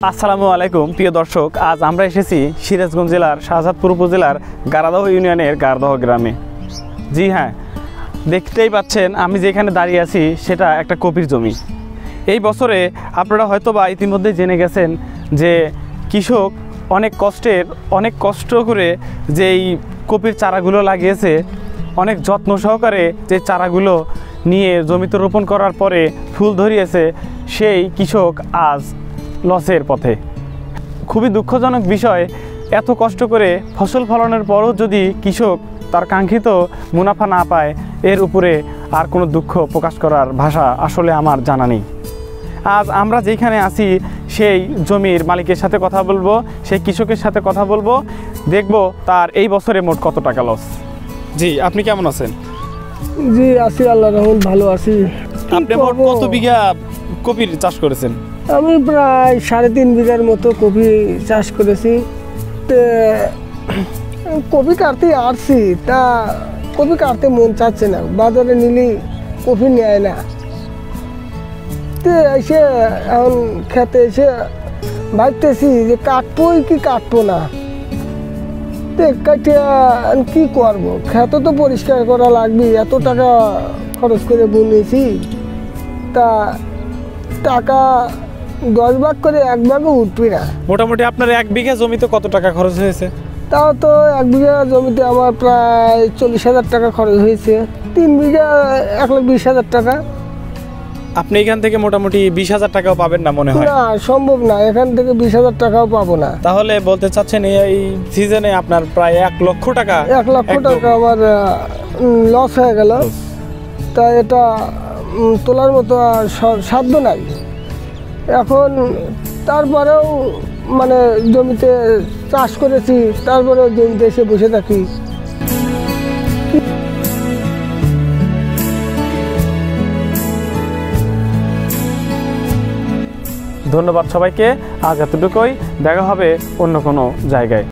আসসালামু আলাইকুম প্রিয় দর্শক, আজ আমরা এসেছি সিরাজগঞ্জ জেলার শাহজাদপুর উপজেলার গারাদহ ইউনিয়নের গারাদহ গ্রামে। জি হ্যাঁ, দেখতেই পাচ্ছেন আমি যেখানে দাঁড়িয়ে আছি সেটা একটা কপির জমি। এই বছরে আপনারা হয়তোবা ইতিমধ্যে জেনে গেছেন যে কৃষক অনেক কষ্ট করে যেই কপির চারাগুলো লাগিয়েছে, অনেক যত্ন সহকারে যে চারাগুলো নিয়ে জমিতে রোপণ করার পরে ফুল ধরিয়েছে, সেই কৃষক আজ লসের পথে। খুবই দুঃখজনক বিষয়, এত কষ্ট করে ফসল ফলানোর পরও যদি কৃষক তার কাঙ্ক্ষিত মুনাফা না পায়, এর উপরে আর কোনো দুঃখ প্রকাশ করার ভাষা আসলে আমার জানা নেই। আজ আমরা যেখানে আছি সেই জমির মালিকের সাথে কথা বলবো, সেই কৃষকের সাথে কথা বলবো, দেখব তার এই বছরে মোট কত টাকা লস। জি, আপনি কেমন আছেন? জি আছি, আল্লাহ রহমান ভালো আছি। আপনি মোট কত বিঘা কপির চাষ করেছেন? আমি প্রায় 3.5 বিঘার মতো কপি চাষ করেছি। তো কপি কাটতে আসছি, তা কপি কাটতে মন চাচ্ছে না, বাজারে নিলে কপি নেয় না। তো এসে এখন খেতে এসে ভাবতেছি যে কাটবোই কি কাটবো না। তো কাটিয়ে কি করবো, খেত তো পরিষ্কার করা লাগবে, এত টাকা খরচ করে বুনেছি। তা টাকা 10 ভাগ করে 1 ভাগও উঠবে না। মোটামুটি আপনার 1 বিঘা জমিতে কত টাকা খরচ হয়েছে? তাও তো 1 বিঘা জমিতে আমার প্রায় 40,000 টাকা খরচ হয়েছে। 3 বিঘা 1,20,000 টাকা। আপনি এখান থেকে মোটামুটি 20,000 টাকাও পাবেন না মনে হয়? না, সম্ভব না, এখান থেকে 20,000 টাকাও পাবো না। তাহলে বলতে চাচ্ছেন এই সিজনে আপনার প্রায় 1 লক্ষ টাকা 1 লক্ষ টাকা আমার লস হয়ে গেল। তা এটা তোলার মতো আর সাধ্য নাই এখন। তারপরেও মানে জমিতে চাষ করেছি, তারপরেও জমিতে এসে বসে থাকি। ধন্যবাদ সবাইকে, আজ এতটুকুই, দেখা হবে অন্য কোনো জায়গায়।